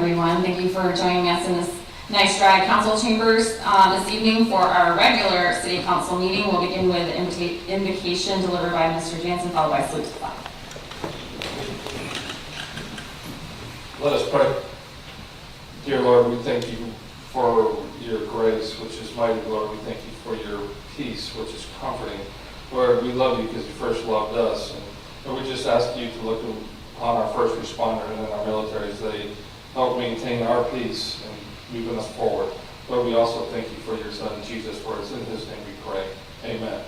everyone. Thank you for joining us in this nice dry council chambers this evening for our regular city council meeting. We'll begin with invocation delivered by Mr. Jansen, followed by salute to the flag. Let us pray. Dear Lord, we thank you for your grace, which is mighty. Lord, we thank you for your peace, which is comforting. Lord, we love you because you first loved us. And Lord, we just ask you to look upon our first responders and our military as they help maintain our peace and moving us forward. Lord, we also thank you for your Son, Jesus, for it's in his name we pray. Amen.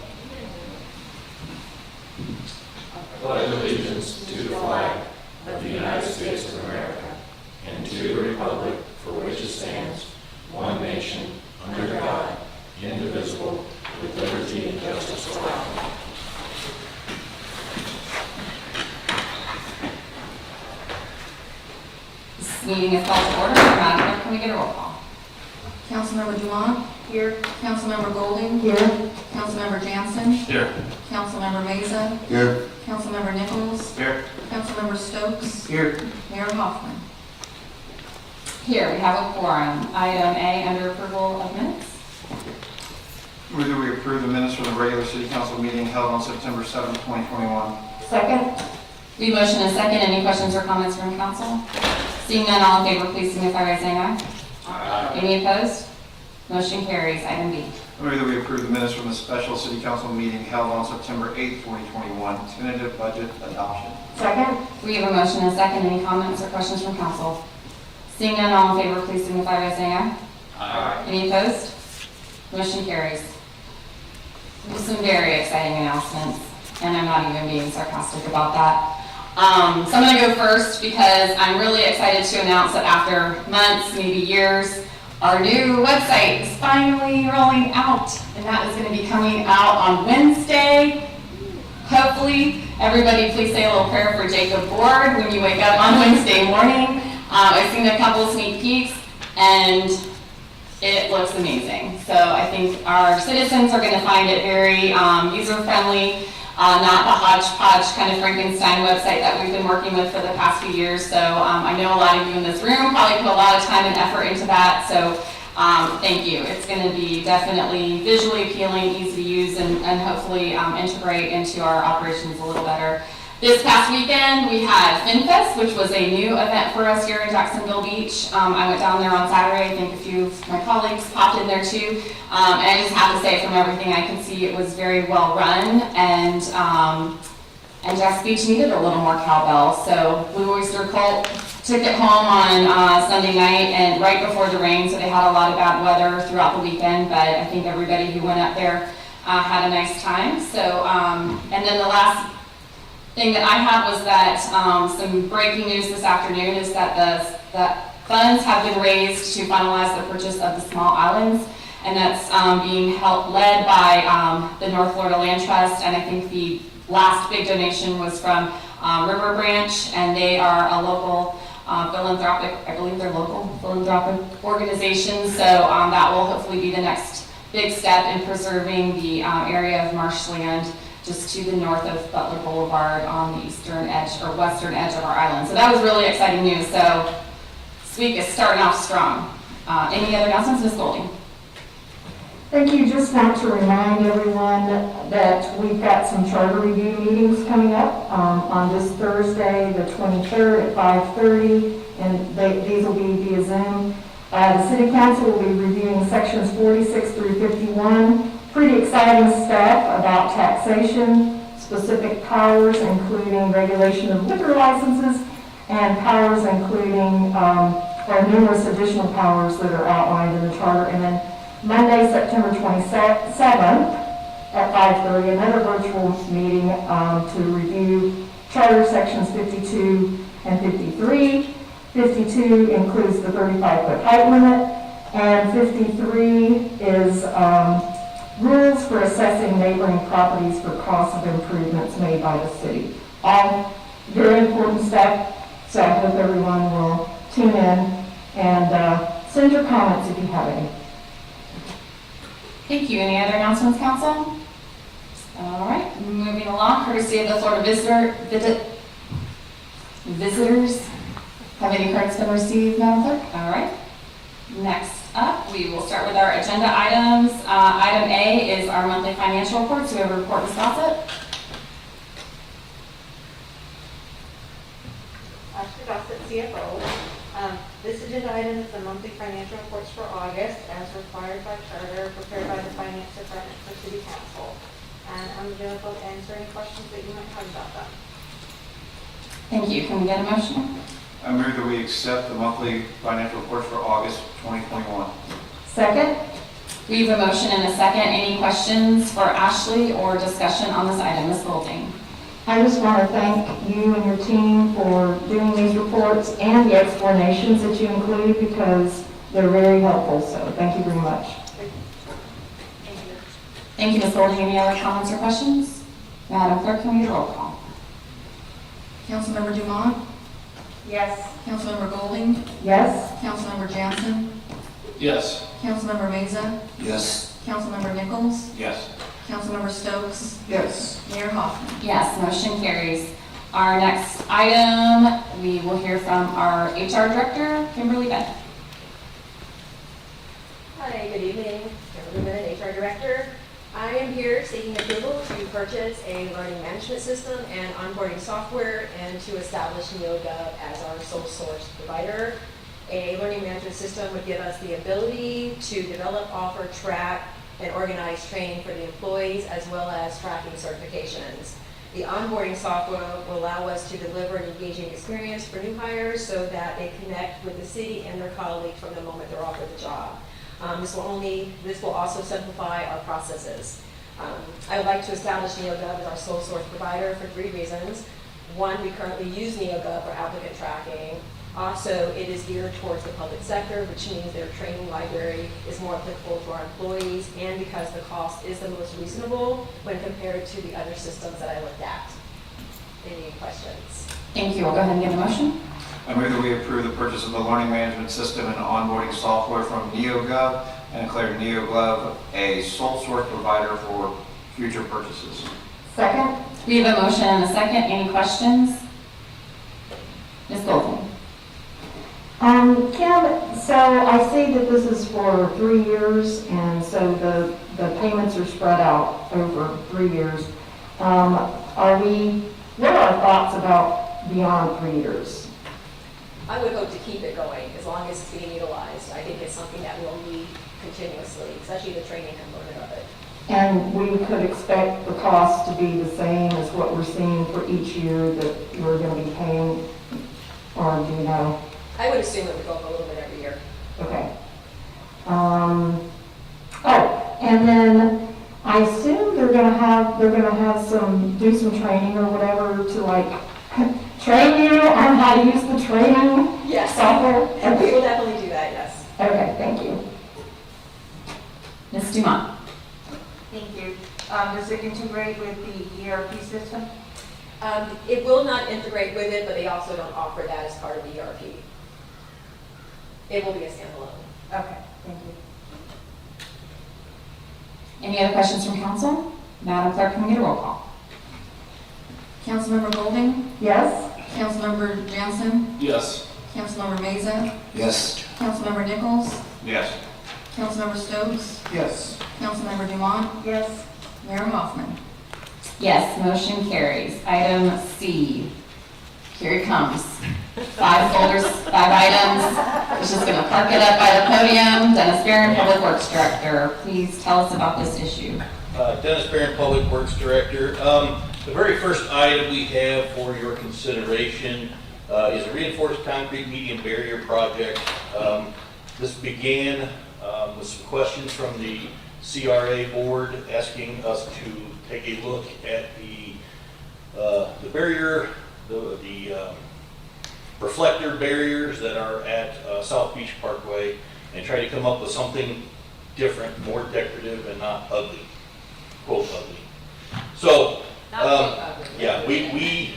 I pledge allegiance to the flag of the United States of America and to the republic for which it stands, one nation, under God, indivisible, with liberty and justice for all. This meeting is called to order. Madam Clerk, can we get a roll call? Councilmember Dumont? Here. Councilmember Golding? Here. Councilmember Jansen? Here. Councilmember Meza? Here. Councilmember Nichols? Here. Councilmember Stokes? Here. Mayor Hoffman? Here, we have a quorum. Item A, under approval of minutes. Move that we approve the minutes from the regular city council meeting held on September 7, 2021. Second. We motion and second. Any questions or comments from council? Seeing none, all in favor, please signify by saying aye. Aye. Any opposed? Motion carries. Item B. Move that we approve the minutes from the special city council meeting held on September 8, 2021. Tentative budget adoption. Second. We have a motion and second. Any comments or questions from council? Seeing none, all in favor, please signify by saying aye. Aye. Any opposed? Motion carries. Some very exciting announcements, and I'm not even being sarcastic about that. So I'm going to go first because I'm really excited to announce that after months, maybe years, our new website is finally rolling out, and that is going to be coming out on Wednesday. Hopefully, everybody please say a little prayer for Jacob Board when you wake up on Wednesday morning. I've seen a couple sneak peeks, and it looks amazing. So I think our citizens are going to find it very user-friendly, not the hodgepodge kind of Frankenstein website that we've been working with for the past few years. So I know a lot of you in this room probably put a lot of time and effort into that. So thank you. It's going to be definitely visually appealing, easy to use, and hopefully integrate into our operations a little better. This past weekend, we had FinFest, which was a new event for us here in Jacksonville Beach. I went down there on Saturday. I think a few of my colleagues popped in there too. And I just have to say, from everything I could see, it was very well run. And Jack's Beach needed a little more cowbell. So Blue Oyster Cult took it home on Sunday night and right before the rain. So they had a lot of bad weather throughout the weekend. But I think everybody who went up there had a nice time. So, and then the last thing that I had was that some breaking news this afternoon is that the funds have been raised to finalize the purchase of the small islands, and that's being led by the North Florida Land Trust, and I think the last big donation was from River Branch, and they are a local philanthropic, I believe they're local philanthropic organization, so that will hopefully be the next big step in preserving the area of marshland just to the north of Butler Boulevard on the eastern edge or western edge of our island. So that was really exciting news. So this week is starting off strong. Any other announcements, Ms. Golding? Thank you. Just want to remind everyone that we've got some charter review meetings coming up on this Thursday, the 23rd at 5:30, and these will be via Zoom. The City Council will be reviewing sections 46 through 51. Pretty exciting stuff about taxation, specific powers including regulation of liquor licenses, and powers including or numerous additional powers that are outlined in the charter. And then Monday, September 27th at 5:30, another virtual meeting to review charter sections 52 and 53. 52 includes the 35-foot height limit, and 53 is rules for assessing neighboring properties for costs of improvements made by the city. All very important stuff, so I hope everyone will tune in and send your comments if you have any. Thank you. Any other announcements, Council? All right, moving along, courtesy of the Florida Visitors Have any cards been received, Madam Clerk? All right. Next up, we will start with our agenda items. Item A is our monthly financial reports. Do we have a report, Ms. Gossett? Ashley Gossett, CFO. This agenda item is the monthly financial reports for August as required by charter, prepared by the Finance Department for City Council. And I'm available to answer any questions that you might have about them. Thank you. Can we get a motion? I move that we accept the monthly financial reports for August 2021. Second? We have a motion and a second. Any questions for Ashley or discussion on this item? Ms. Golding? I just want to thank you and your team for doing these reports and the explanations that you include because they're very helpful, so thank you very much. Thank you. Thank you, Ms. Golding. Any other comments or questions? Madam Clerk, can we get a roll call? Councilmember Dumont, Yes. Councilmember Golding, Yes? Councilmember Jansen, Yes. Councilmember Meza, Yes. Councilmember Nichols, Yes. Councilmember Stokes, Yes. Mayor Hoffman. Yes, motion carries. Our next item, we will hear from our HR Director, Kimberly Bennett. Hi, good evening. Kimberly Bennett, HR Director. I am here seeking approval to purchase a learning management system and onboarding software and to establish NeoGov as our sole source provider. A learning management system would give us the ability to develop, offer, track, and organize training for the employees as well as tracking certifications. The onboarding software will allow us to deliver an engaging experience for new hires so that they connect with the city and their colleagues from the moment they're offered the job. This will also simplify our processes. I would like to establish NeoGov as our sole source provider for 3 reasons. One, we currently use NeoGov for applicant tracking. Also, it is geared towards the public sector, which means their training library is more applicable to our employees, and because the cost is the most reasonable when compared to the other systems that I looked at. Any questions? Thank you. We'll go ahead and get a motion. I move that we approve the purchase of the learning management system and onboarding software from NeoGov and declare NeoGov a sole source provider for future purchases. Second? We have a motion and a second. Any questions? Ms. Golding? Kim, so I see that this is for 3 years, and so the payments are spread out over 3 years. What are our thoughts about beyond 3 years? I would hope to keep it going as long as it's being utilized. I think it's something that we'll need continuously, especially the training component of it. And we could expect the cost to be the same as what we're seeing for each year that we're going to be paying, or do you know? I would assume it would go up a little bit every year. Okay. And then I assume they're gonna have do some training or whatever to like train you on how to use the training Yes. software? We will definitely do that, yes. Okay, thank you. Ms. Dumont? Thank you. Does it integrate with the ERP system? It will not integrate with it, but they also don't offer that as part of the ERP. It will be a standalone. Okay, thank you. Any other questions from council? Madam Clerk, can we get a roll call? Councilmember Golding, Yes? Councilmember Jansen, Yes. Councilmember Meza, Yes. Councilmember Nichols, Yes. Councilmember Stokes, Yes. Councilmember Dumont, Yes. Mayor Hoffman. Yes, motion carries. Item C. Here it comes. 5 folders, 5 items. It's just going to park it up by the podium. Dennis Barron, Public Works Director, please tell us about this issue. Dennis Barron, Public Works Director. The very first item we have for your consideration is a reinforced concrete medium barrier project. This began with some questions from the CRA board asking us to take a look at the barrier, the reflector barriers that are at South Beach Parkway, and try to come up with something different, more decorative and not ugly, quote ugly. So, yeah, we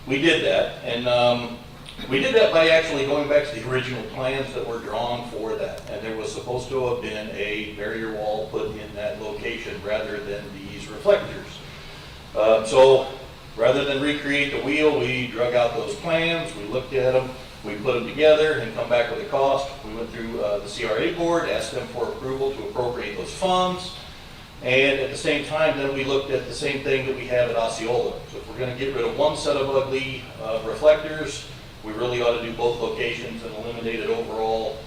did that, and we did that by actually going back to the original plans that were drawn for that, and there was supposed to have been a barrier wall put in that location rather than these reflectors. So rather than recreate the wheel, we drug out those plans, we looked at them. We put them together and come back with a cost. We went through the CRA board, asked them for approval to appropriate those funds. And at the same time, then we looked at the same thing that we have at Osceola. So if we're going to get rid of one set of ugly reflectors, we really ought to do both locations and eliminate it overall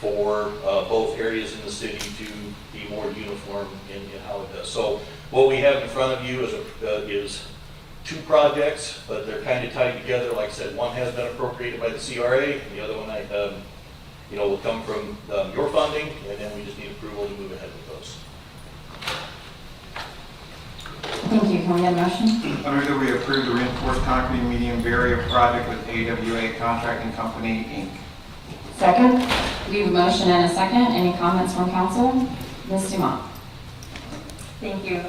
for both areas in the city to be more uniform in how it does. So what we have in front of you is two projects, but they're kind of tied together. Like I said, one has been appropriated by the CRA, and the other one will come from your funding, and then we just need approval to move ahead with those. Thank you. Can we get a motion? I move that we approve the reinforced concrete medium barrier project with AWA Contracting Company, Inc. Second? We have a motion and a second. Any comments from council? Ms. Dumont. Thank you.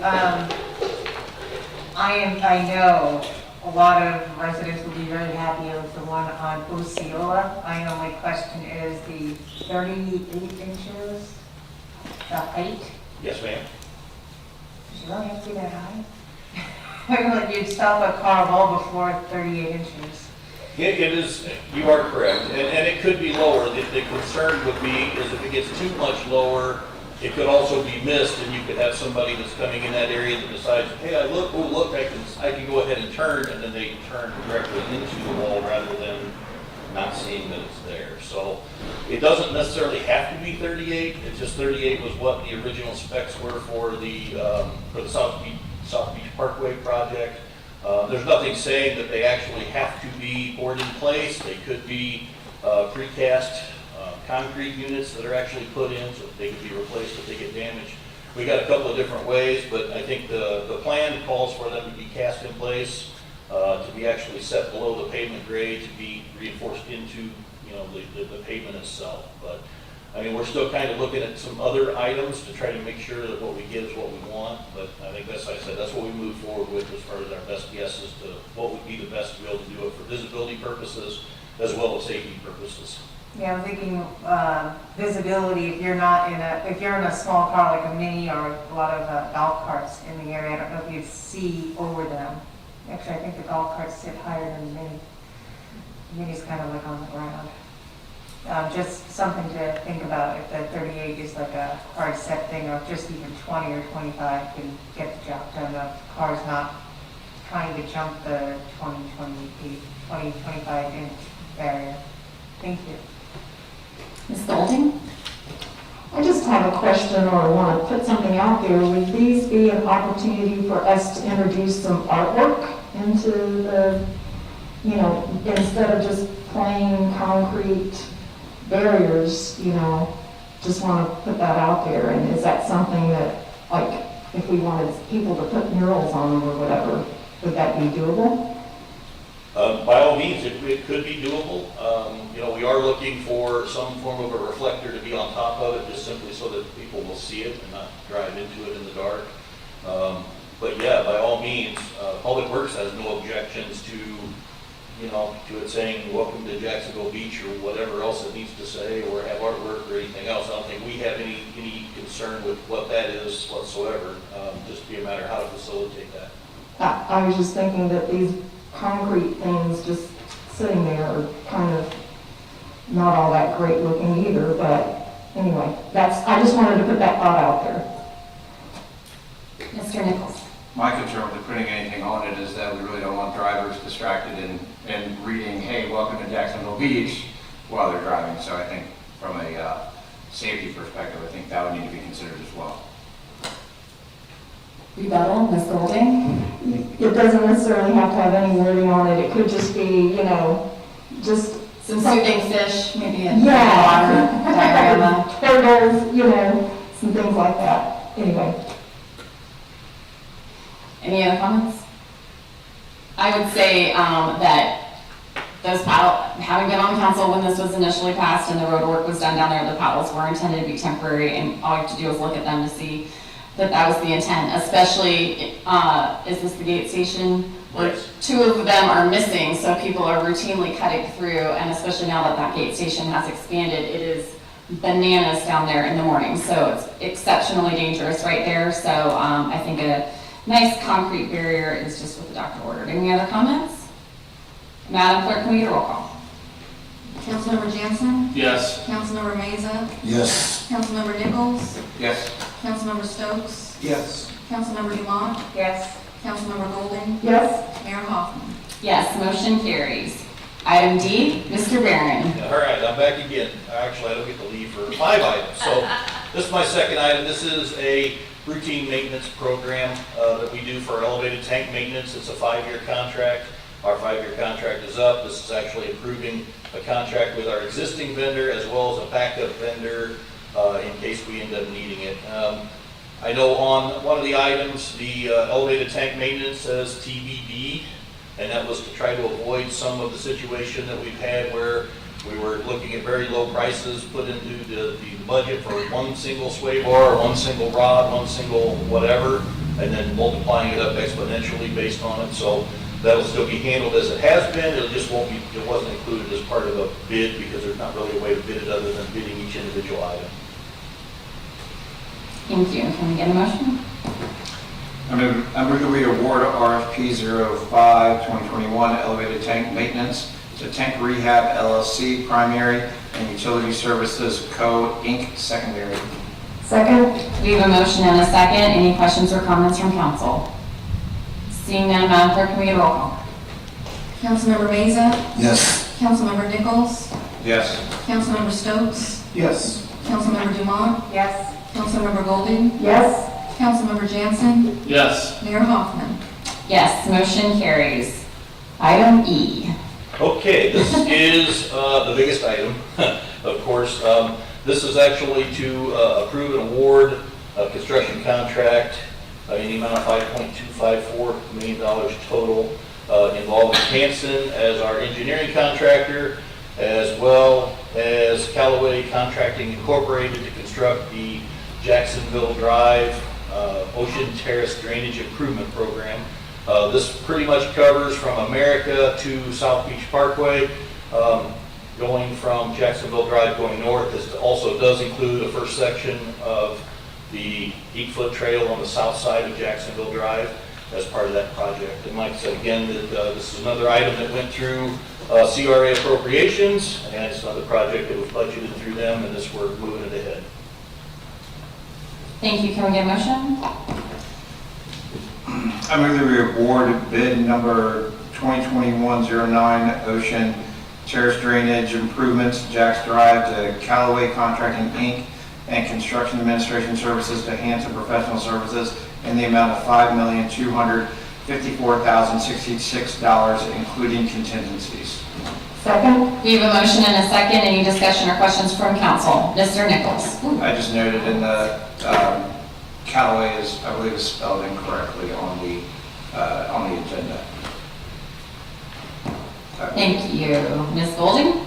I know a lot of residents will be very happy with the one on Osceola. I know my question is the 38 inches, the height. Yes, ma'am. Does it really have to be that high? Like you'd stop a car well before 38 inches. It is, you are correct, and it could be lower. The concern would be is if it gets too much lower, it could also be missed, and you could have somebody that's coming in that area that decides, hey, look, I can go ahead and turn, and then they can turn directly into the wall rather than not seeing that it's there. So it doesn't necessarily have to be 38. It's just 38 was what the original specs were for the South Beach Parkway project. There's nothing saying that they actually have to be poured in place. They could be precast concrete units that are actually put in, so they could be replaced if they get damaged. We got a couple of different ways, but I think the plan calls for them to be cast in place, to be actually set below the pavement grade, to be reinforced into the pavement itself. But I mean, we're still kind of looking at some other items to try to make sure that what we get is what we want. But I think that's what we move forward with as far as our best guess as to what would be the best to be able to do it for visibility purposes as well as safety purposes. Yeah, I'm thinking visibility. If you're in a small car like a Mini or a lot of golf carts in the area, I don't know if you'd see over them. Actually, I think the golf carts sit higher than the Mini. The Mini's kind of like on the ground. Just something to think about if the 38 is like a hard set thing, or just even 20 or 25 can get the job done. The car's not trying to jump the 25 inch barrier. Thank you. Ms. Golding? I just have a question, or want to put something out there. Would these be an opportunity for us to introduce some artwork into the, instead of just plain concrete barriers, just want to put that out there? And is that something that, like, if we wanted people to put murals on them or whatever, would that be doable? By all means, it could be doable. We are looking for some form of a reflector to be on top of it, just simply so that people will see it and not drive into it in the dark. But yeah, by all means, Public Works has no objections to it saying, welcome to Jacksonville Beach, or whatever else it needs to say, or have artwork or anything else. I don't think we have any concern with what that is whatsoever. Just be a matter of how to facilitate that. I was just thinking that these concrete things just sitting there are kind of not all that great looking either, but anyway, I just wanted to put that thought out there. Mr. Nichols? My concern with putting anything on it is that we really don't want drivers distracted and reading, hey, welcome to Jacksonville Beach, while they're driving. So I think from a safety perspective, I think that would need to be considered as well. Rebuttal, Ms. Golding? It doesn't necessarily have to have any wording on it. It could just be, just Some soothing fish, maybe a yeah, water diorama. turtles, some things like that. Anyway. Any other comments? I would say that those having been on council when this was initially passed and the road work was done down there, the paddles were intended to be temporary, and all you have to do is look at them to see that was the intent. Especially, is this the gate station? Yes. Two of them are missing, so people are routinely cutting through, and especially now that gate station has expanded, it is bananas down there in the morning, so it's exceptionally dangerous right there. So I think a nice concrete barrier is just what the doctor ordered. Any other comments? Madam Clerk, can we get a roll call? Councilmember Jansen? Yes. Councilmember Meza? Yes. Councilmember Nichols? Yes. Councilmember Stokes? Yes. Councilmember Dumont? Yes. Councilmember Golding? Yes. Mayor Hoffman? Yes, motion carries. Item D, Mr. Barron. All right, I'm back again. Actually, I don't get to leave for 5 items. So this is my second item. This is a routine maintenance program that we do for elevated tank maintenance. It's a 5-year contract. Our 5-year contract is up. This is actually approving a contract with our existing vendor as well as a backup vendor in case we end up needing it. I know on one of the items, the elevated tank maintenance says TBD, and that was to try to avoid some of the situation that we've had where we were looking at very low prices put into the budget for one single sway bar, one single rod, one single whatever, and then multiplying it up exponentially based on it. So that'll still be handled as it has been. It just won't be, it wasn't included as part of a bid because there's not really a way to bid it other than bidding each individual item. Thank you. Can we get a motion? I move that we award RFP 05-2021 elevated tank maintenance to Tank Rehab LLC primary and Utility Services Co. Inc. secondary. Second. We have a motion and a second. Any questions or comments from council? Seeing none, Madam Clerk, can we get a roll call? Councilmember Meza? Yes. Councilmember Nichols? Yes. Councilmember Stokes? Yes. Councilmember Dumont? Yes. Councilmember Golding? Yes. Councilmember Jansen? Yes. Mayor Hoffman? Yes, motion carries. Item E. Okay, this is the biggest item, of course. This is actually to approve and award a construction contract in the amount of $5.254 million total, involving Hanson as our engineering contractor, as well as Callaway Contracting Incorporated to construct the Jacksonville Drive Ocean Terrace Drainage Improvement Program. This pretty much covers from America to South Beach Parkway, going from Jacksonville Drive going north. This also does include a first section of the 8-foot trail on the south side of Jacksonville Drive as part of that project. And like I said, again, this is another item that went through CRA appropriations, and it's another project that was budgeted through them, and this we're moving it ahead. Thank you. Can we get a motion? I move that we award bid number 2021-09 Ocean Terrace Drainage Improvements, Jacks Drive to Callaway Contracting Inc. and Construction Administration Services to Hanson Professional Services in the amount of $5,254,066, including contingencies. Second. We have a motion and a second. Any discussion or questions from council? Mr. Nichols. I just noted in the Callaway is, I believe, is spelled incorrectly on the agenda. Thank you. Ms. Golding?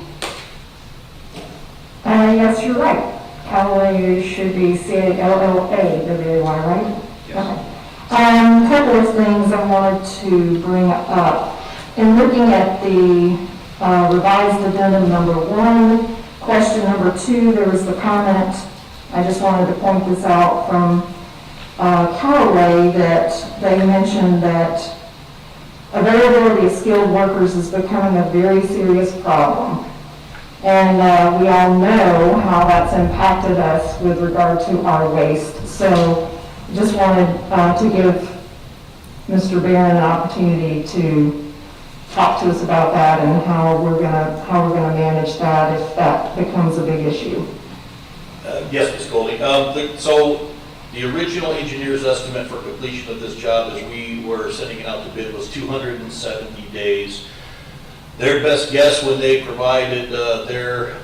Yes, you're right. Callaway should be C-A-L-L-A-W-A-Y, right? Yes. Okay. Couple of things I wanted to bring up. In looking at the revised addendum number 1, question number 2, there was the comment, I just wanted to point this out from Callaway, that they mentioned that availability of skilled workers is becoming a very serious problem. And we all know how that's impacted us with regard to our waste. So just wanted to give Mr. Barron an opportunity to talk to us about that and how we're gonna manage that if that becomes a big issue. Yes, Ms. Golding. So the original engineer's estimate for completion of this job as we were sending it out to bid was 270 days. Their best guess when they provided their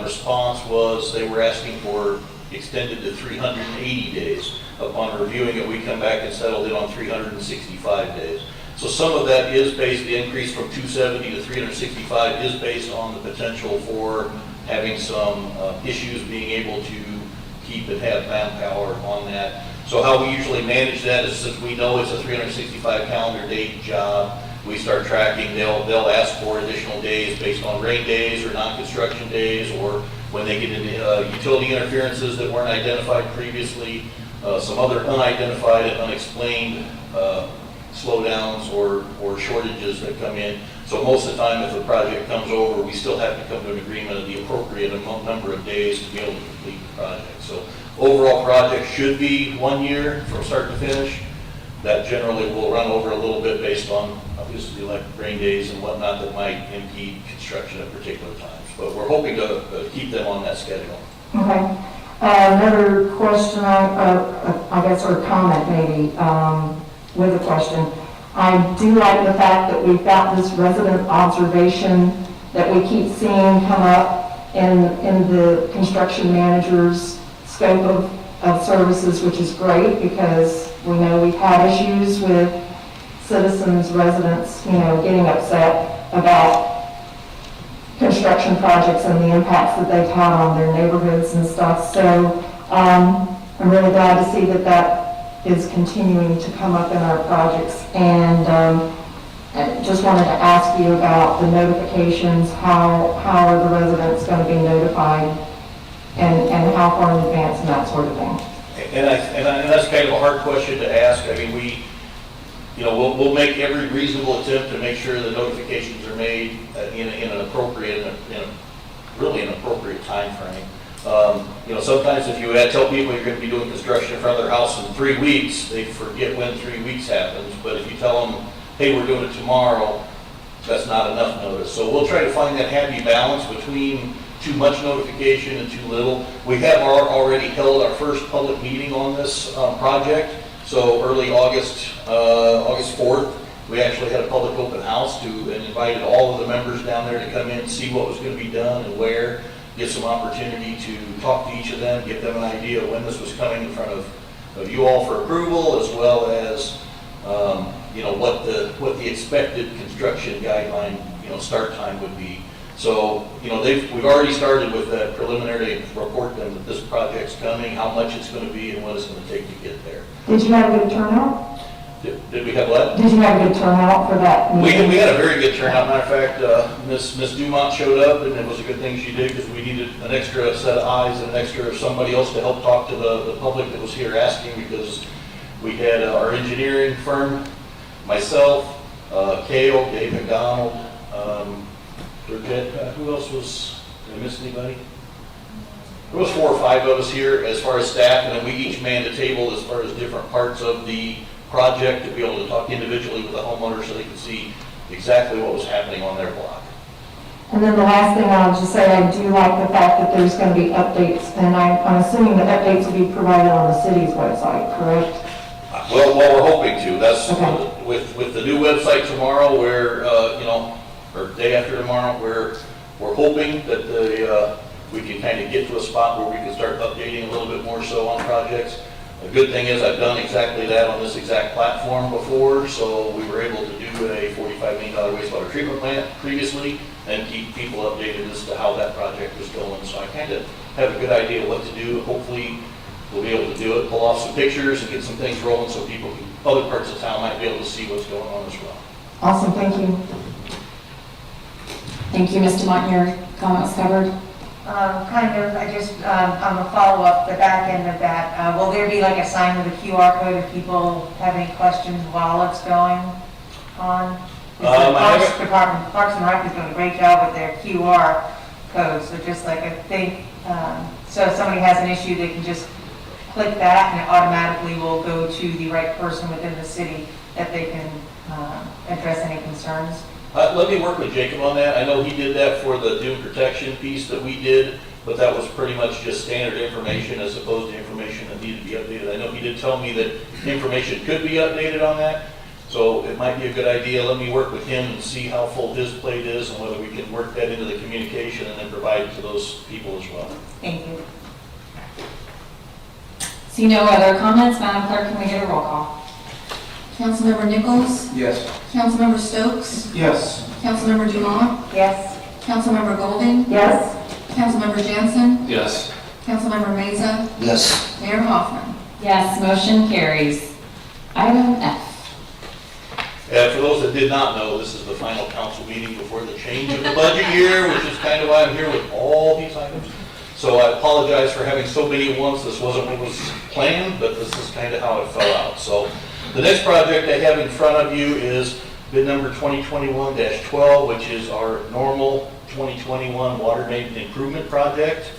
response was they were asking for extended to 380 days. Upon reviewing it, we come back and settled it on 365 days. So some of that is based, the increase from 270 to 365 is based on the potential for having some issues being able to keep and have manpower on that. So how we usually manage that is, since we know it's a 365 calendar day job, we start tracking. They'll ask for additional days based on rain days or non-construction days, or when they get into utility interferences that weren't identified previously, some other unidentified and unexplained slowdowns or shortages that come in. So most of the time, if the project comes over, we still have to come to an agreement of the appropriate number of days to be able to complete the project. So overall project should be 1 year from start to finish. That generally will run over a little bit based on obviously like rain days and whatnot that might impede construction at particular times. But we're hoping to keep them on that schedule. Okay. Another question, I guess, or comment maybe, with a question. I do like the fact that we've got this resident observation that we keep seeing come up in the construction manager's scope of services, which is great because we know we've had issues with citizens, residents, getting upset about construction projects and the impacts that they've had on their neighborhoods and stuff. So I'm really glad to see that that is continuing to come up in our projects. And I just wanted to ask you about the notifications. How are the residents going to be notified, and how far in advance and that sort of thing? And that's kind of a hard question to ask. I mean, we'll make every reasonable attempt to make sure the notifications are made in an appropriate time frame. Sometimes if you tell people you're going to be doing construction in front of their house in 3 weeks, they forget when 3 weeks happens. But if you tell them, hey, we're doing it tomorrow, that's not enough notice. So we'll try to find that happy balance between too much notification and too little. We have already held our first public meeting on this project. So early August 4th, we actually had a public open house and invited all of the members down there to come in and see what was going to be done and where, get some opportunity to talk to each of them, give them an idea of when this was coming in front of you all for approval, as well as what the expected construction guideline start time would be. So we've already started with that preliminary report them that this project's coming, how much it's going to be, and what it's going to take to get there. Did you have a good turnout? Did we have what? Did you have a good turnout for that meeting? We had a very good turnout. Matter of fact, Miss Dumont showed up, and it was a good thing she did because we needed an extra set of eyes and an extra somebody else to help talk to the public that was here asking, because we had our engineering firm, myself, Kale, Dave McDonald, who else was, did I miss anybody? There was 4 or 5 of us here as far as staff, and then we each manned a table as far as different parts of the project to be able to talk individually with the homeowner so they could see exactly what was happening on their block. And then the last thing I'll just say, I do like the fact that there's going to be updates, and I'm assuming that updates will be provided on the city's website, correct? Well, we're hoping to. That's Okay. with the new website tomorrow, where or day after tomorrow, we're hoping that we can kind of get to a spot where we can start updating a little bit more so on projects. The good thing is I've done exactly that on this exact platform before, so we were able to do a $45 million wastewater treatment plant previously and keep people updated as to how that project was going. So I kind of have a good idea of what to do. Hopefully we'll be able to do it, pull off some pictures and get some things rolling so people in other parts of town might be able to see what's going on as well. Awesome, thank you. Thank you, Ms. Dumont. Your comment was covered. On the follow-up, the back end of that, will there be like a sign with a QR code if people have any questions while it's going on? Parks and Rec is doing a great job with their QR codes, so just like a thing, so if somebody has an issue, they can just click that and it automatically will go to the right person within the city that they can address any concerns. Let me work with Jacob on that. I know he did that for the dune protection piece that we did, but that was pretty much just standard information as opposed to information that needed to be updated. I know he did tell me that information could be updated on that, so it might be a good idea. Let me work with him and see how full his plate is and whether we can work that into the communication and then provide it to those people as well. Thank you. See no other comments, Madam Clerk, can we get a roll call? Councilmember Nichols? Yes. Councilmember Stokes? Yes. Councilmember Dumont? Yes. Councilmember Golding? Yes? Councilmember Jansen? Yes. Councilmember Meza? Yes. Mayor Hoffman? Yes, motion carries. Item F. For those that did not know, this is the final council meeting before the change of the budget year, which is kind of why I'm here with all these items. So I apologize for having so many at once. This wasn't what was planned, but this is kind of how it fell out. So The next project I have in front of you is bid number 2021-12, which is our normal 2021 water main improvement project.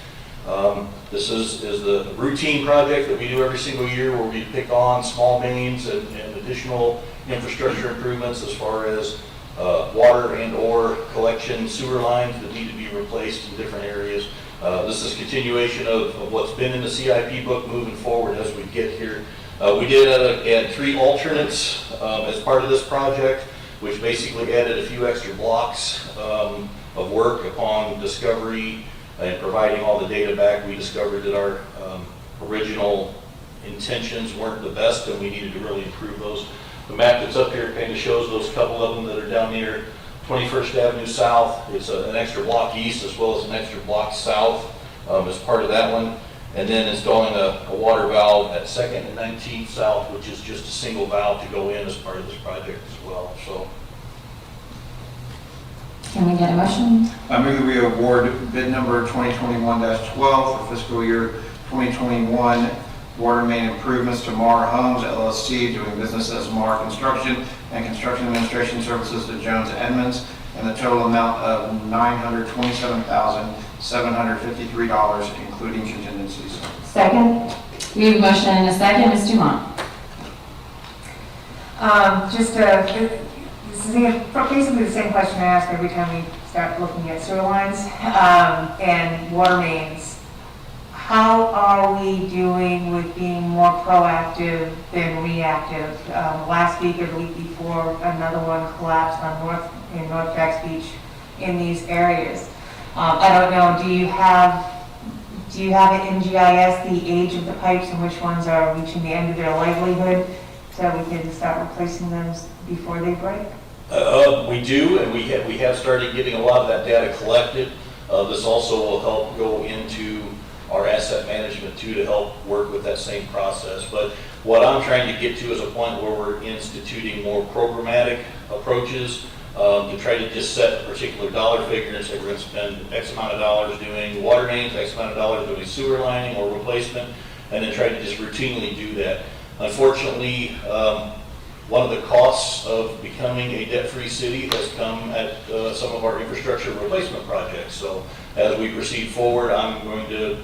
This is the routine project that we do every single year where we pick on small mains and additional infrastructure improvements as far as water and or collection sewer lines that need to be replaced in different areas. This is continuation of what's been in the CIP book moving forward as we get here. We did add 3 alternates as part of this project, which basically added a few extra blocks of work upon discovery and providing all the data back. We discovered that our original intentions weren't the best and we needed to really improve those. The map that's up here kind of shows those couple of them that are down near 21st Avenue South. It's an extra block east as well as an extra block south as part of that one. And then installing a water valve at 2nd and 19th South, which is just a single valve to go in as part of this project as well. So, Can we get a motion? I move that we award bid number 2021-12 for fiscal year 2021 water main improvements to Mar Homes LLC, doing business as Mar Construction and Construction Administration Services to Jones Edmonds, and the total amount of $927,753, including contingencies. Second? We have a motion and a second. Ms. Dumont? This is basically the same question I ask every time we start looking at sewer lines and water mains. How are we doing with being more proactive than reactive? Last week or the week before, another one collapsed in North Jacks Beach in these areas. I don't know, do you have it in GIS, the age of the pipes and which ones are reaching the end of their livelihood so we can start replacing them before they break? We do, and we have started getting a lot of that data collected. This also will help go into our asset management too, to help work with that same process. But what I'm trying to get to is a point where we're instituting more programmatic approaches to try to just set a particular dollar figure and say we're going to spend X amount of dollars doing water mains, X amount of dollars doing sewer lining or replacement, and then try to just routinely do that. Unfortunately, one of the costs of becoming a debt-free city has come at some of our infrastructure replacement projects. So as we proceed forward, I'm going to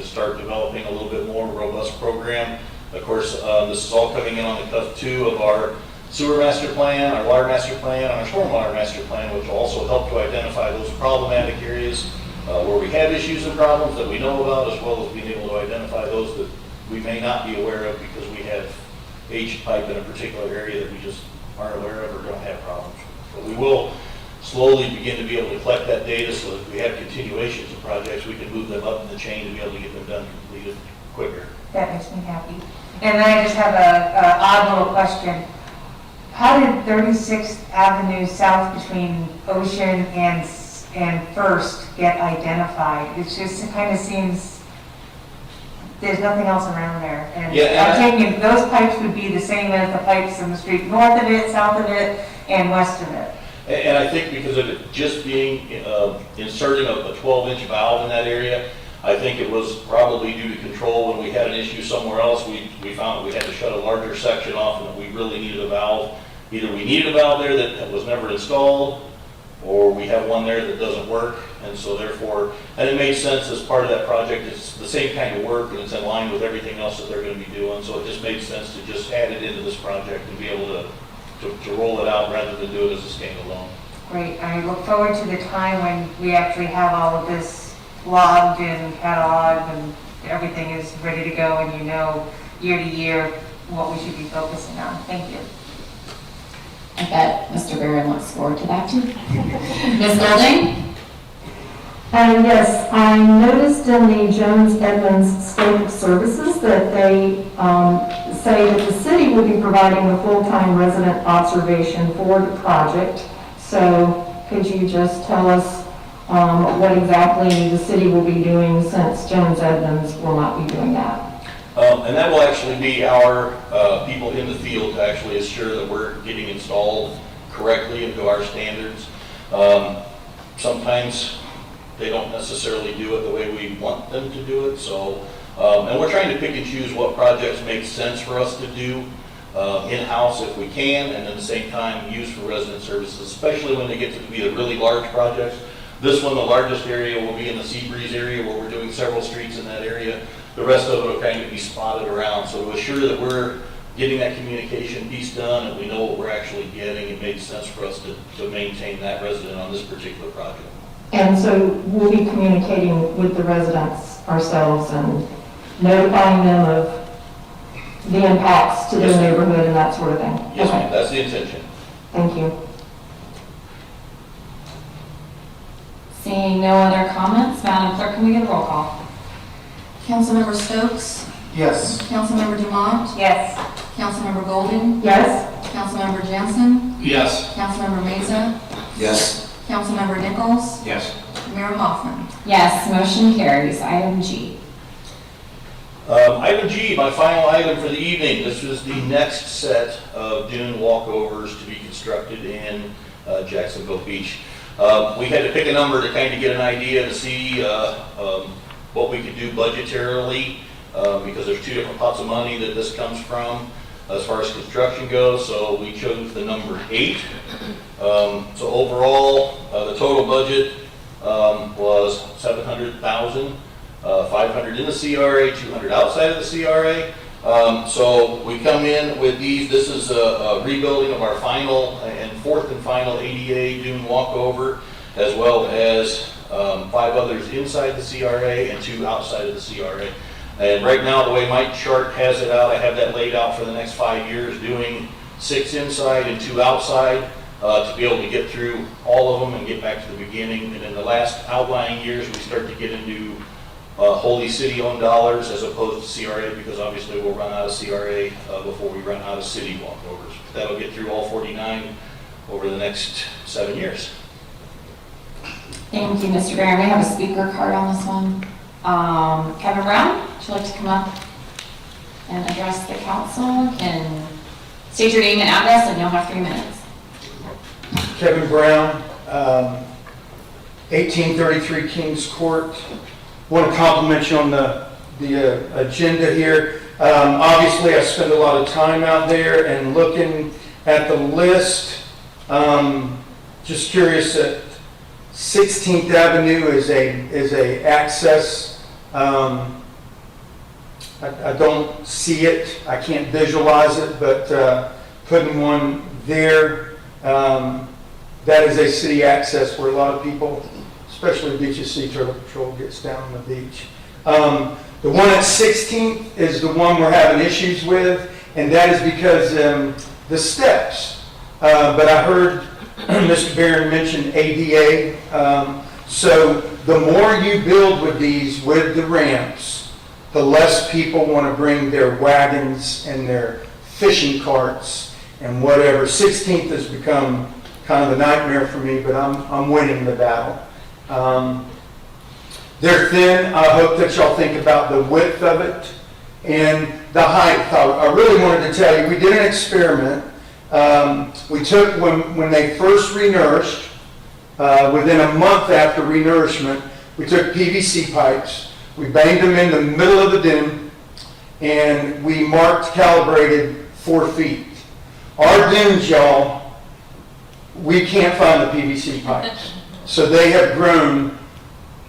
start developing a little bit more robust program. Of course, this is all coming in on the cusp too of our sewer master plan, our water master plan, and our stormwater master plan, which will also help to identify those problematic areas where we have issues and problems that we know about, as well as being able to identify those that we may not be aware of because we have aged pipe in a particular area that we just aren't aware of or don't have problems with. But we will slowly begin to be able to collect that data so that if we have continuations of projects, we can move them up in the chain to be able to get them done completed quicker. That makes me happy. And then I just have a odd little question. How did 36th Avenue South between Ocean and First get identified? It just kind of seems there's nothing else around there. And Yeah, I'm thinking those pipes would be the same as the pipes in the street north of it, south of it, and west of it. And I think because of it just being inserting a 12-inch valve in that area, I think it was probably due to control. When we had an issue somewhere else, we found that we had to shut a larger section off and that we really needed a valve. Either we needed a valve there that was never installed, or we have one there that doesn't work. And so therefore, and it made sense as part of that project. It's the same kind of work and it's in line with everything else that they're going to be doing. So it just made sense to just add it into this project and be able to roll it out rather than do it as a standalone. Great. I look forward to the time when we actually have all of this logged and cataloged and everything is ready to go and you know year to year what we should be focusing on. Thank you. I bet Mr. Barron looks forward to that too. Ms. Golding? Yes, I noticed in the Jones Edmonds scope of services that they say that the city will be providing the full-time resident observation for the project. So could you just tell us what exactly the city will be doing since Jones Edmonds will not be doing that? And that will actually be our people in the field to actually assure that we're getting installed correctly and to our standards. Sometimes they don't necessarily do it the way we want them to do it. So, and we're trying to pick and choose what projects make sense for us to do. in-house if we can, and at the same time use for resident services, especially when they get to be the really large projects. This one, the largest area, will be in the Seabreeze area where we're doing several streets in that area. The rest of it will kind of be spotted around. So to assure that we're getting that communication piece done and we know what we're actually getting, it made sense for us to maintain that resident on this particular project. And so we'll be communicating with the residents ourselves and notifying them of the impacts to their Yes, ma'am. neighborhood and that sort of thing? Yes, Okay. ma'am, that's the intention. Thank you. Seeing no other comments, Madam Clerk, can we get a roll call? Councilmember Stokes, Yes. Councilmember Dumont, Yes. Councilmember Golden, Yes? Councilmember Jensen, Yes. Councilmember Mesa, Yes. Councilmember Nichols, Yes. Mayor Hoffman. Yes, motion carries. Item G. Item G, my final item for the evening. This is the next set of dune walkovers to be constructed in Jacksonville Beach. We had to pick a number to kind of get an idea to see what we could do budgetarily, because there's two different pots of money that this comes from as far as construction goes, so we chose the number 8. So overall, the total budget was $700,000, 500 in the CRA, 200 outside of the CRA. So we come in with these. This is a rebuilding of our final and fourth and final ADA dune walkover, as well as 5 others inside the CRA and 2 outside of the CRA. And right now, the way my chart has it out, I have that laid out for the next 5 years, doing 6 inside and 2 outside to be able to get through all of them and get back to the beginning. And in the last outlying years, we start to get into wholly city-owned dollars as opposed to CRA, because obviously we'll run out of CRA before we run out of city walkovers. That'll get through all 49 over the next 7 years. Thank you, Mr. Barron. We have a speaker card on this one. Kevin Brown, would you like to come up and address the council? Can state your name and address, and you'll have 3 minutes. Kevin Brown, 1833 Kings Court. Want to compliment you on the agenda here. Obviously, I spend a lot of time out there and looking at the list. Just curious that 16th Avenue is a access. I don't see it. I can't visualize it, but putting one there, that is a city access where a lot of people, especially Beaches Sea Turtle Patrol, gets down on the beach. The one at 16th is the one we're having issues with, and that is because the steps. But I heard Mr. Barron mention ADA. So the more you build with these, with the ramps, the less people want to bring their wagons and their fishing carts and whatever. 16th has become kind of a nightmare for me, but I'm winning the battle. They're thin. I hope that y'all think about the width of it and the height. I really wanted to tell you, we did an experiment. We took, when they first renourished, within a month after renourishment, we took PVC pipes, we banged them in the middle of the dune, and we calibrated 4 feet. Our dunes, y'all, we can't find the PVC pipes. So they have grown,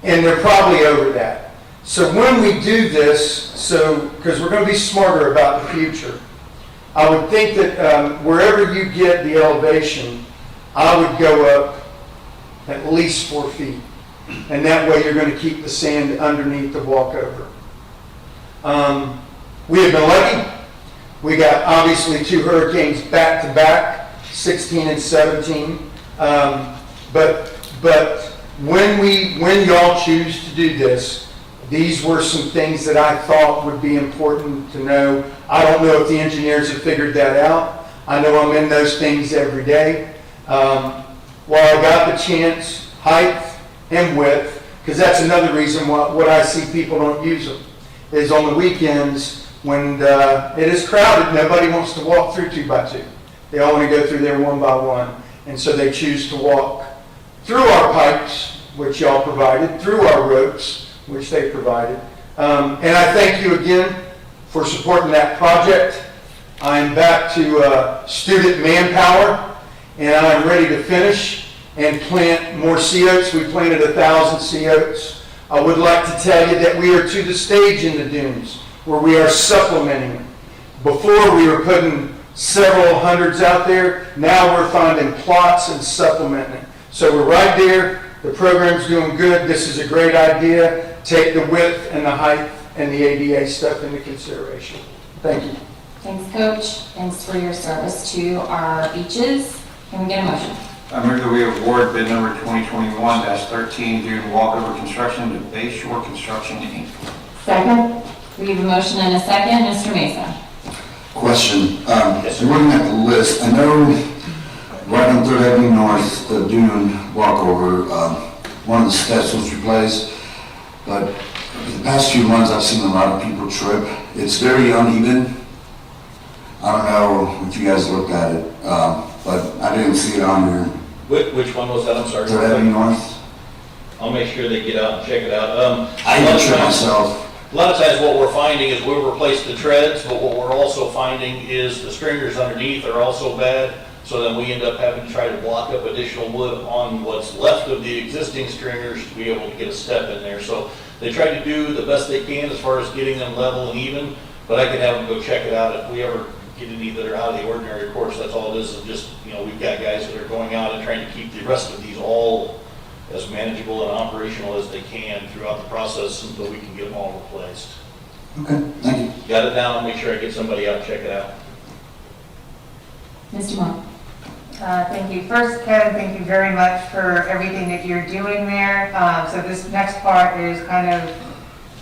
and they're probably over that. So when we do this, because we're going to be smarter about the future, I would think that wherever you get the elevation, I would go up at least 4 feet. And that way you're going to keep the sand underneath the walkover. We have been lucky. We got obviously 2 hurricanes back to back, 16 and 17. But when y'all choose to do this, these were some things that I thought would be important to know. I don't know if the engineers have figured that out. I know I'm in those things every day. While I got the chance, height and width, because that's another reason what I see people don't use them, is on the weekends when it is crowded, nobody wants to walk through 2x2. They all want to go through there 1 by 1. And so they choose to walk through our pipes, which y'all provided, through our ropes, which they provided. And I thank you again for supporting that project. I'm back to student manpower, and I'm ready to finish and plant more sea oats. We planted 1,000 sea oats. I would like to tell you that we are to the stage in the dunes where we are supplementing them. Before we were putting several hundreds out there. Now we're finding plots and supplementing it. So we're right there. The program's doing good. This is a great idea. Take the width and the height and the ADA stuff into consideration. Thank you. Thanks, Coach. Thanks for your service to our beaches. Can we get a motion? I move that we award bid number 2021-13 dune walkover construction to Bayshore Construction, Inc. Second? We have a motion and a second. Mr. Mesa. Question, so looking at the list, I know right on 3rd Avenue North, the dune walkover, one of the steps was replaced, but the past few months I've seen a lot of people trip. It's very uneven. I don't know if you guys looked at it, but I didn't see it on your Which one was that? I'm sorry. 3rd Avenue North. I'll make sure they get out and check it out. I even tripped myself. A lot of times what we're finding is we'll replace the treads, but what we're also finding is the stringers underneath are also bad. So then we end up having to try to block up additional wood on what's left of the existing stringers to be able to get a step in there. So they try to do the best they can as far as getting them level and even, but I can have them go check it out if we ever get any that are out of the ordinary. Of course, that's all it is just, we've got guys that are going out and trying to keep the rest of these all as manageable and operational as they can throughout the process until we can get them all replaced. Okay, thank you. Got it down, I'll make sure I get somebody out and check it out. Mr. Monk. Thank you. First, Kevin, thank you very much for everything that you're doing there. So this next part is kind of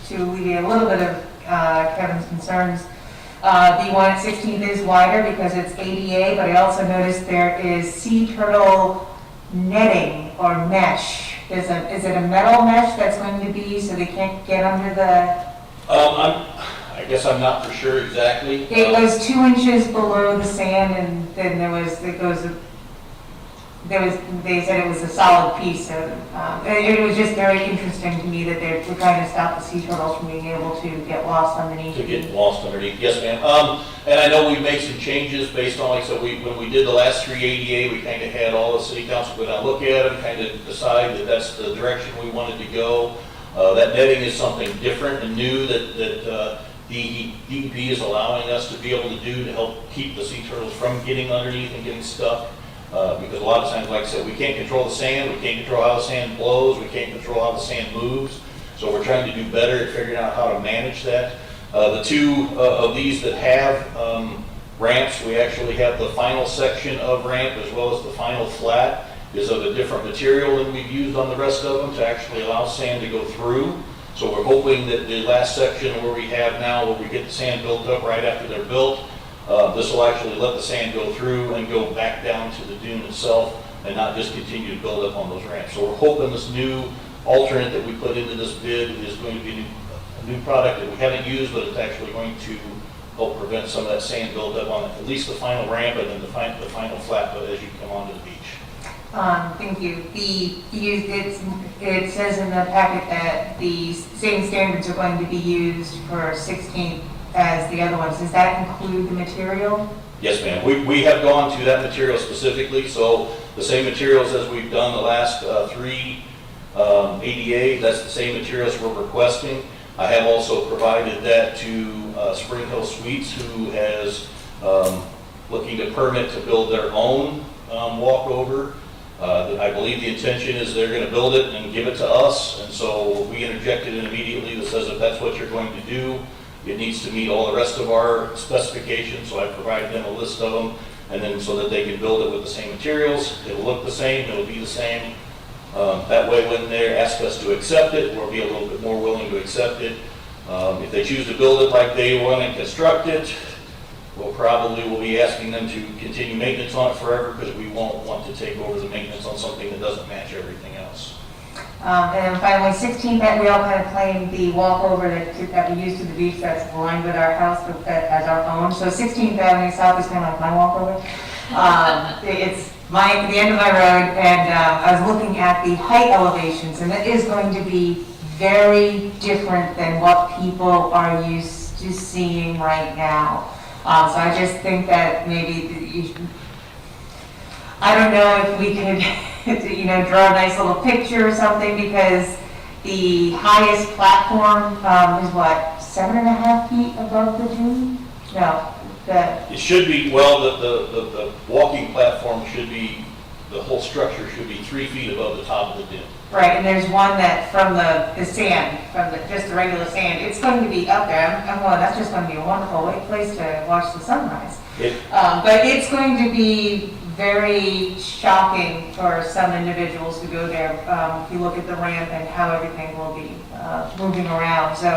to alleviate a little bit of Kevin's concerns. The one at 16th is wider because it's ADA, but I also noticed there is sea turtle netting or mesh. Is it a metal mesh that's going to be so they can't get under the... I guess I'm not for sure exactly. It goes 2 inches below the sand, and then they said it was a solid piece. So it was just very interesting to me that they're trying to stop the sea turtles from being able to get lost underneath. To get lost underneath, yes ma'am. And I know we've made some changes based on, when we did the last 3 ADA, we kind of had all the city council go down, look at them, kind of decide that that's the direction we wanted to go. That netting is something different and new that the DEP is allowing us to be able to do to help keep the sea turtles from getting underneath and getting stuck. Because a lot of times, like I said, we can't control the sand, we can't control how the sand blows, we can't control how the sand moves. So we're trying to do better at figuring out how to manage that. The 2 of these that have ramps, we actually have the final section of ramp as well as the final flat is of a different material than we've used on the rest of them to actually allow sand to go through. So we're hoping that the last section where we have now, where we get the sand built up right after they're built, this will actually let the sand go through and go back down to the dune itself and not just continue to build up on those ramps. So we're hoping this new alternate that we put into this bid is going to be a new product that we haven't used, but it's actually going to help prevent some of that sand buildup on at least the final ramp and then the final flat, but as you come onto the beach. Thank you. It says in the packet that the same standards are going to be used for 16th as the other ones. Does that include the material? Yes, ma'am. We have gone to that material specifically, so the same materials as we've done the last 3 ADA, that's the same materials we're requesting. I have also provided that to Spring Hill Suites, who has looking to permit to build their own walkover. I believe the intention is they're going to build it and give it to us, and so we interjected in immediately that says if that's what you're going to do, it needs to meet all the rest of our specifications, so I provided them a list of them, and then so that they can build it with the same materials. It'll look the same, it'll be the same. That way when they ask us to accept it, we'll be a little bit more willing to accept it. If they choose to build it like they want to construct it, we'll be asking them to continue maintenance on it forever because we won't want to take over the maintenance on something that doesn't match everything else. And then finally, 16th, that we all kind of claim the walkover that we use to the beach that's aligned with our house as our own. So 16th Avenue South is kind of like my walkover. It's the end of my road, and I was looking at the height elevations, and it is going to be very different than what people are used to seeing right now. So I just think that maybe, I don't know if we could, you know, draw a nice little picture or something, because the highest platform is what, 7.5 feet above the dune? No, It should be, well, the walking platform should be, the whole structure should be 3 feet above the top of the dune. right, and there's one that from the sand, from just the regular sand, it's going to be up there. I'm going, that's just going to be a wonderful place to watch the sunrise. But it's going to be very shocking for some individuals to go there. If you look at the ramp and how everything will be moving around. So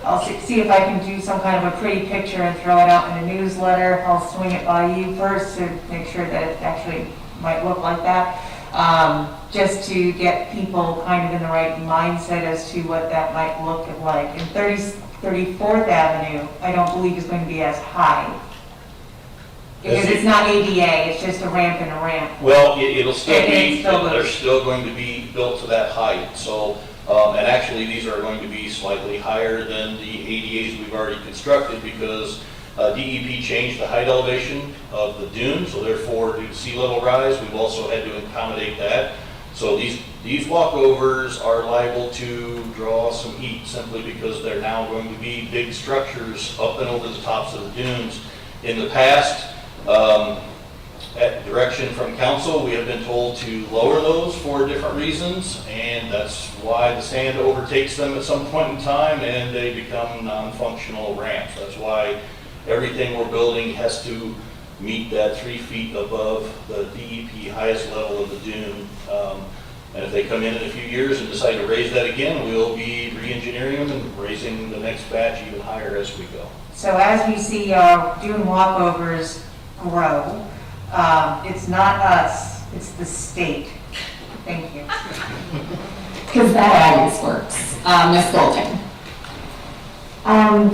I'll see if I can do some kind of a pretty picture and throw it out in a newsletter. I'll swing it by you first to make sure that it actually might look like that. Just to get people kind of in the right mindset as to what that might look like. And 34th Avenue, I don't believe is going to be as high. Because it's not ADA, it's just a ramp and a ramp. Well, it'll still be, Still they're still going to be built to that height. So, and actually these are going to be slightly higher than the ADAs we've already constructed, because DEP changed the height elevation of the dune, so therefore due to sea level rise, we've also had to accommodate that. So these walkovers are liable to draw some heat simply because they're now going to be big structures up and over the tops of the dunes. In the past, at direction from council, we have been told to lower those for different reasons, and that's why the sand overtakes them at some point in time and they become non-functional ramps. That's why everything we're building has to meet that 3 feet above the DEP highest level of the dune. And if they come in a few years and decide to raise that again, we'll be re-engineering them and raising the next batch even higher as we go. So as we see dune walkovers grow, it's not us, it's the state. Thank you. Because that always works. Ms. Golding.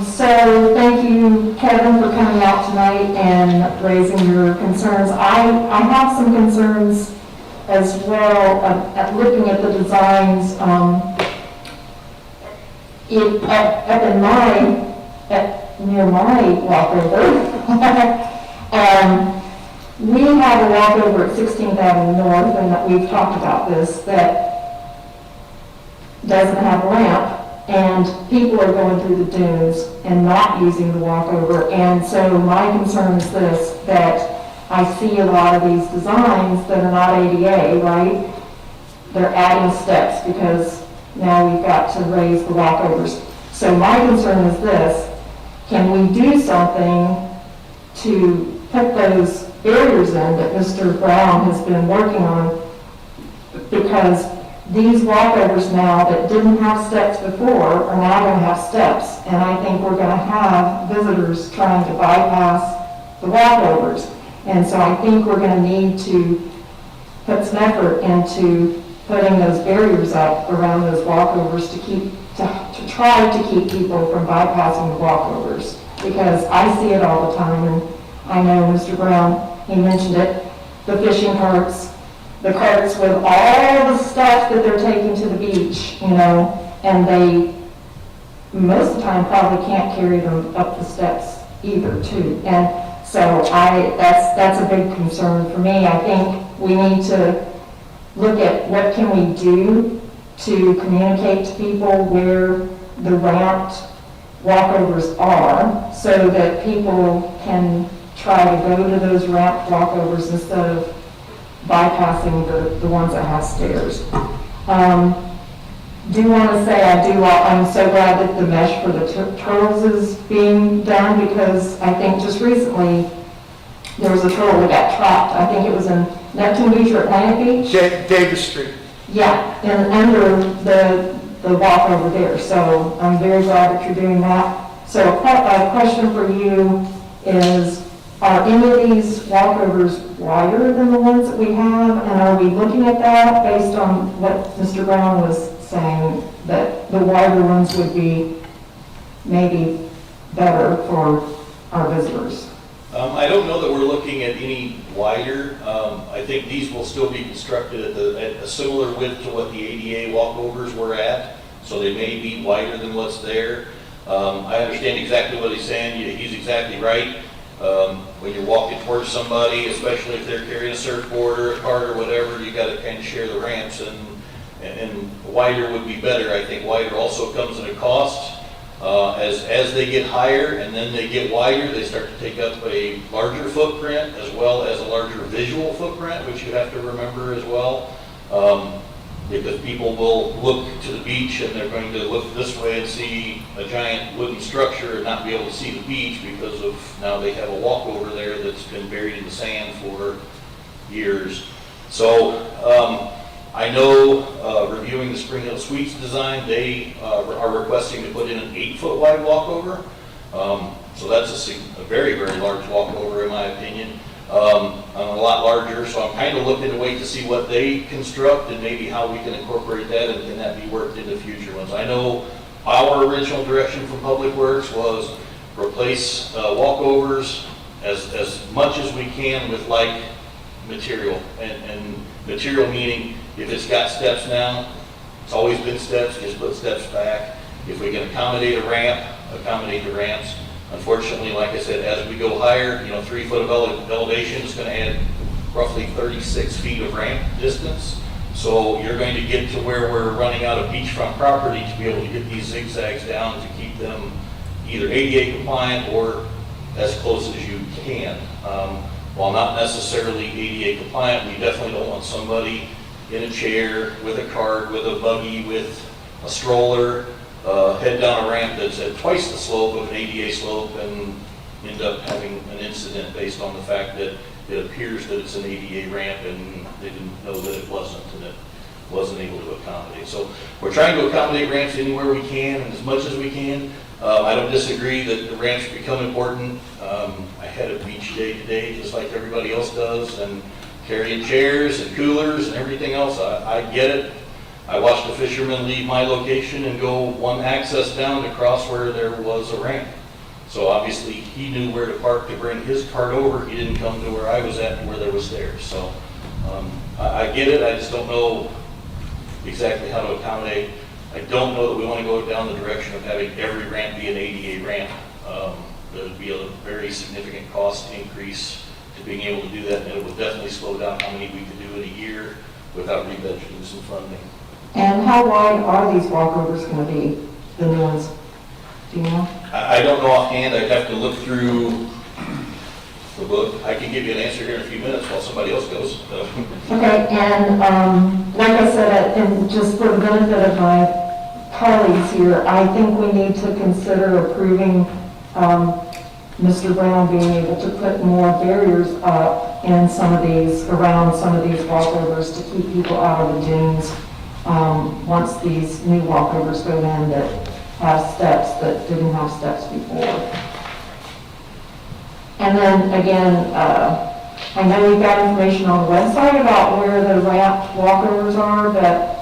So thank you, Kevin, for coming out tonight and raising your concerns. I have some concerns as well at looking at the designs. Near my walkover, we have a walkover at 16th Avenue North, and that we've talked about this, that doesn't have a ramp. And people are going through the dunes and not using the walkover. And so my concern is this, that I see a lot of these designs that are not ADA, right? They're adding steps because now we've got to raise the walkovers. So my concern is this, can we do something to put those barriers in that Mr. Brown has been working on? Because these walkovers now that didn't have steps before are now going to have steps, and I think we're going to have visitors trying to bypass the walkovers. And so I think we're going to need to put some effort into putting those barriers up around those walkovers to try to keep people from bypassing the walkovers, because I see it all the time, and I know Mr. Brown, he mentioned it, the fishing carts, the carts with all the stuff that they're taking to the beach, you know, and they, most of the time, probably can't carry them up the steps either, too. And so that's a big concern for me. I think we need to look at what can we do to communicate to people where the ramped walkovers are, so that people can try to go to those ramped walkovers instead of bypassing the ones that have stairs. Do want to say I'm so glad that the mesh for the turtles is being done, because I think just recently there was a turtle that got trapped. I think it was in Neptune Beach or Atlantic Beach. Davis Street. Yeah, and under the walk over there. So I'm very glad that you're doing that. So a question for you is, are any of these walkovers wider than the ones that we have? And are we looking at that based on what Mr. Brown was saying, that the wider ones would be maybe better for our visitors? I don't know that we're looking at any wider. I think these will still be constructed at a similar width to what the ADA walkovers were at, so they may be wider than what's there. I understand exactly what he's saying. He's exactly right. When you're walking towards somebody, especially if they're carrying a surfboard or a cart or whatever, you got to kind of share the ramps, and wider would be better. I think wider also comes at a cost. As they get higher and then they get wider, they start to take up a larger footprint as well as a larger visual footprint, which you have to remember as well. Because people will look to the beach and they're going to look this way and see a giant wooden structure and not be able to see the beach because of now they have a walkover there that's been buried in the sand for years. So I know reviewing the Spring Hill Suites design, they are requesting to put in an 8-foot wide walkover. So that's a very, very large walkover in my opinion. A lot larger, so I'm kind of looking to wait to see what they construct and maybe how we can incorporate that and can that be worked into future ones. I know our original direction from Public Works was replace walkovers as much as we can with like material, and material meaning if it's got steps now, it's always been steps, just put steps back. If we can accommodate a ramp, accommodate the ramps. Unfortunately, like I said, as we go higher, 3 foot of elevation is going to add roughly 36 feet of ramp distance. So you're going to get to where we're running out of beachfront property to be able to get these zigzags down to keep them either ADA compliant or as close as you can. While not necessarily ADA compliant, we definitely don't want somebody in a chair, with a cart, with a buggy, with a stroller, head down a ramp that's at twice the slope of an ADA slope and end up having an incident based on the fact that it appears that it's an ADA ramp and they didn't know that it wasn't, and it wasn't able to accommodate. So we're trying to accommodate ramps anywhere we can and as much as we can. I don't disagree that the ramps become important. I had a beach day today, just like everybody else does, and carrying chairs and coolers and everything else. I get it. I watched a fisherman leave my location and go one access down to cross where there was a ramp. So obviously he knew where to park to bring his cart over. He didn't come to where I was at where there was stairs. So I get it. I just don't know exactly how to accommodate. I don't know that we want to go down the direction of having every ramp be an ADA ramp. There would be a very significant cost increase to being able to do that, and it would definitely slow down how many we could do in a year without rebudgeting some funding. And how wide are these walkovers going to be, the new ones? Do you know? I don't know offhand. I'd have to look through the book. I can give you an answer here in a few minutes while somebody else goes. Okay, and like I said, and just for the benefit of my colleagues here, I think we need to consider approving Mr. Brown being able to put more barriers up in some of these, around some of these walkovers to keep people out of the dunes once these new walkovers go in that have steps that didn't have steps before. And then again, I know we've got information on the website about where the ramp walkovers are, but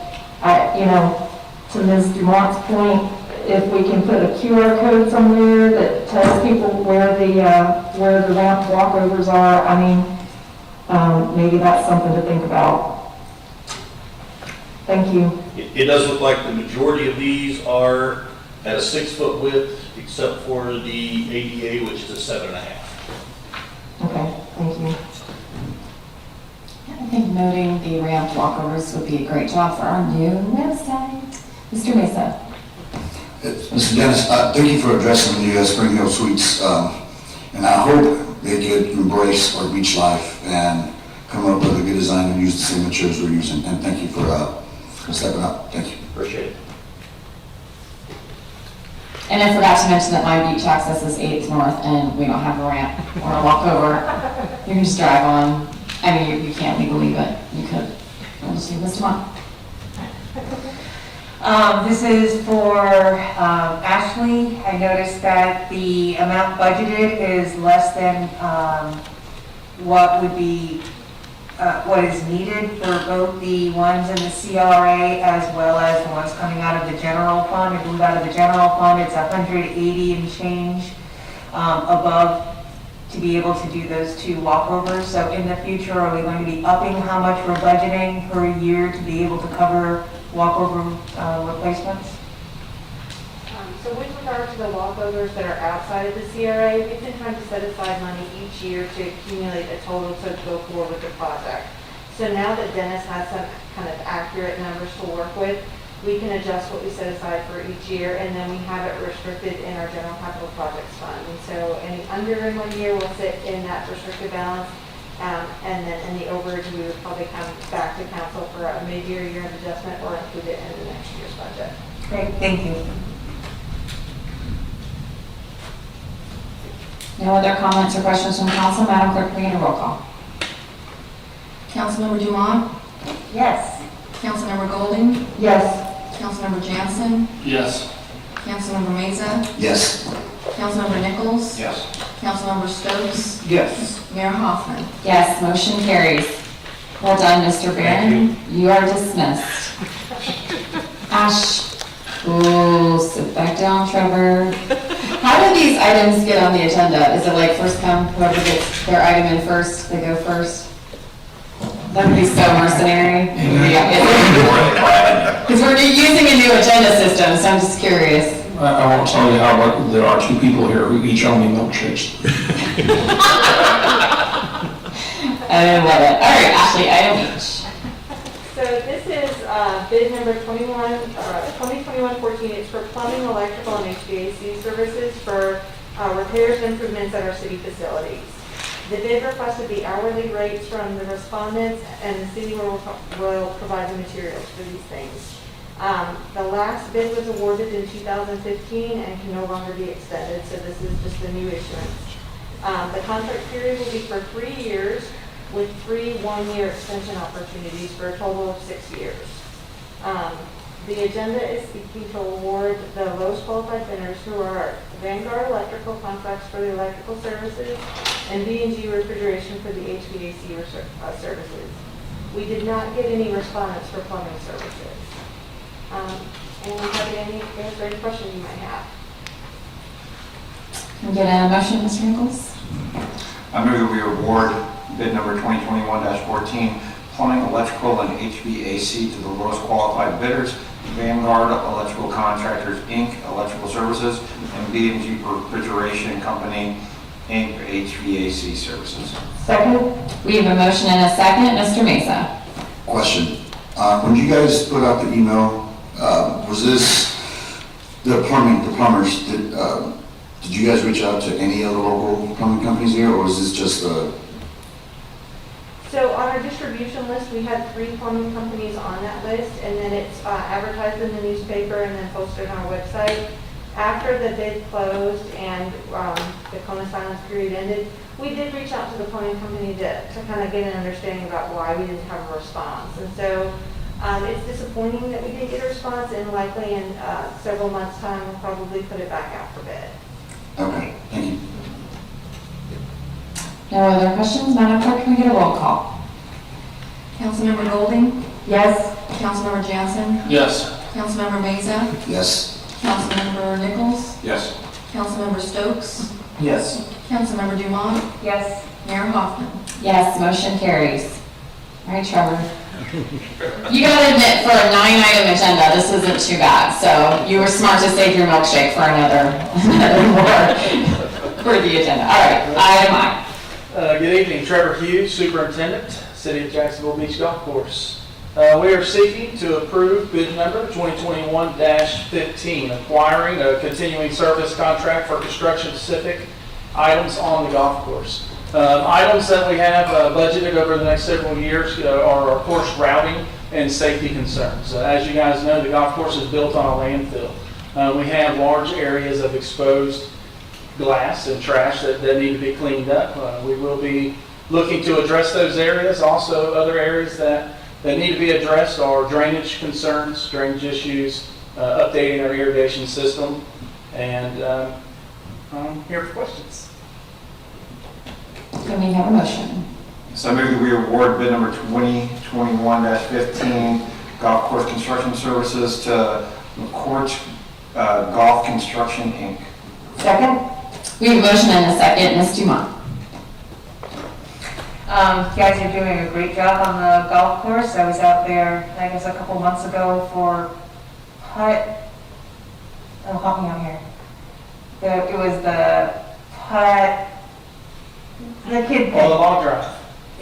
to Ms. Dumont's point, if we can put a QR code somewhere that tells people where the ramp walkovers are, maybe that's something to think about. Thank you. It does look like the majority of these are at a 6-foot width, except for the ADA, which is a 7.5. Okay, thank you. I think noting the ramp walkovers would be a great job for our new website. Mr. Mesa. Mr. Dennis, thank you for addressing the Spring Hill Suites, and I hope they could embrace our beach life and come up with a good design and use the same materials we're using. And thank you for stepping up. Thank you. Appreciate it. And I forgot to mention that my beach access is 8th North and we don't have a ramp or a walkover. You can just drive on. I mean, you can't legally, but you could. I'll just leave this one. This is for Ashley. I noticed that the amount budgeted is less than what would be what is needed for both the ones in the CRA as well as the ones coming out of the general fund. If we move out of the general fund, it's 180 and change above to be able to do those 2 walkovers. So in the future, are we going to be upping how much we're budgeting per year to be able to cover walkover replacements? So with regard to the walkovers that are outside of the CRA, we've been trying to set aside money each year to accumulate a total to go forward with the project. So now that Dennis has some kind of accurate numbers to work with, we can adjust what we set aside for each year, and then we have it restricted in our general capital projects fund. And so any under in one year will sit in that restricted balance, and then in the overage, we would probably come back to council for a mid-year year-end adjustment or include it in the next year's budget. Great, thank you. No other comments or questions from council? Madam Clerk, can we get a roll call? Councilmember Dumont, Yes. Councilmember Golding, Yes. Councilmember Jansen, Yes. Councilmember Meza, Yes. Councilmember Nichols, Yes. Councilmember Stokes, Yes. Mayor Hoffman. Yes, motion carries. Well done, Mr. Barron. You are dismissed. Ash. Ooh, sit back down, Trevor. How do these items get on the agenda? Is it like first come, whoever gets their item in first, they go first? That would be so mercenary. Because we're using a new agenda system, so I'm just curious. I won't tell you how, but there are two people here who each own me milkshakes. I love it. All right, Ashley, item H. So this is bid number 2021-14. It's for plumbing, electrical, and HVAC services for repairs and improvements at our city facilities. The bid requested the hourly rates from the respondents, and the city will provide the materials for these things. The last bid was awarded in 2015 and can no longer be extended, so this is just a new issuance. The contract period will be for 3 years with 3 one-year extension opportunities for a total of 6 years. The agenda is seeking to award the lowest qualified bidders, who are Vanguard Electrical Contracts for the electrical services and B&G Refrigeration for the HVAC services. We did not get any respondents for plumbing services. And I'm happy to answer any questions you might have. Can we get a motion, Mr. Nichols? I move that we award bid number 2021-14, plumbing, electrical, and HVAC to the lowest qualified bidders, Vanguard Electrical Contractors, Inc., Electrical Services, and B&G Refrigeration Company, Inc., HVAC Services. Second? We have a motion and a second. Mr. Mesa. Question. When you guys put out the email, was this the plumbers, did you guys reach out to any other local plumbing companies here, or was this just So on our distribution list, we had 3 plumbing companies on that list, and then it's advertised in the newspaper and then posted on our website. After the bid closed and the cone of silence period ended, we did reach out to the plumbing company to kind of get an understanding about why we didn't have a response. And so it's disappointing that we didn't get a response, and likely in several months' time, we'll probably put it back out for bid. Okay, thank you. No other questions? Madam Clerk, can we get a roll call? Councilmember Golding, Yes. Councilmember Jansen, Yes. Councilmember Meza, Yes. Councilmember Nichols, Yes. Councilmember Stokes, Yes. Councilmember Dumont, Yes. Mayor Hoffman. Yes, motion carries. All right, Trevor. You gotta admit, for a 9-item agenda, this isn't too bad. So you were smart to save your milkshake for another award for the agenda. All right, item I. Good evening, Trevor Hughes, Superintendent, City of Jacksonville Beach Golf Course. We are seeking to approve bid number 2021-15, acquiring a continuing service contract for construction-specific items on the golf course. Items that we have budgeted over the next several years are, of course, routing and safety concerns. As you guys know, the golf course is built on a landfill. We have large areas of exposed glass and trash that need to be cleaned up. We will be looking to address those areas. Also, other areas that need to be addressed are drainage concerns, drainage issues, updating our irrigation system, and I'm here for questions. Can we have a motion? So I move that we award bid number 2021-15, golf course construction services to McCourt Golf Construction, Inc. Second? We have a motion and a second. Ms. Dumont. You guys are doing a great job on the golf course. I was out there, I guess, a couple months ago for putt Oh, help me out here. It was the putt, the kid Oh, the thing. long drive.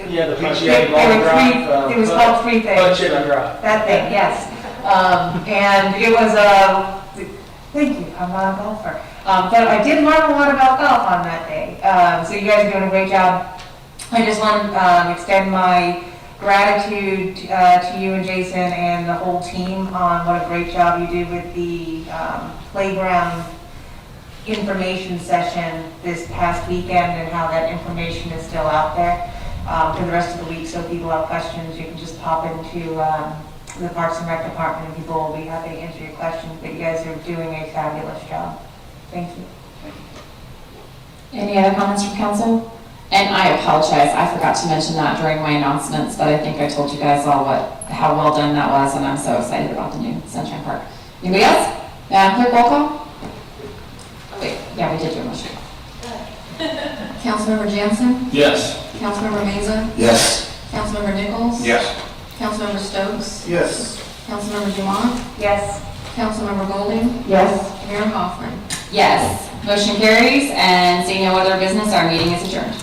Yeah, the There PGA were long three- drive. It was called three things. Putt, chip, and drive. That thing, yes. And it was thank you, I'm not a golfer. But I did learn a lot about golf on that day. So you guys are doing a great job. I just want to extend my gratitude to you and Jason and the whole team on what a great job you did with the playground information session this past weekend and how that information is still out there for the rest of the week. So if people have questions, you can just pop into the Parks and Rec Department and people will be happy to answer your questions. But you guys are doing a fabulous job. Thank you. Any other comments from council? And I apologize, I forgot to mention that during my announcements, but I think I told you guys all how well done that was, and I'm so excited about the new Sunshine Park. Anybody else? Clerk, roll call? Oh, wait, yeah, we did do a motion. Councilmember Jansen? Yes. Councilmember Meza? Yes. Councilmember Nichols? Yes. Councilmember Stokes? Yes. Councilmember Dumont? Yes. Councilmember Golding? Yes. Mayor Hoffman? Yes, motion carries, and seeing no other business, our meeting is adjourned.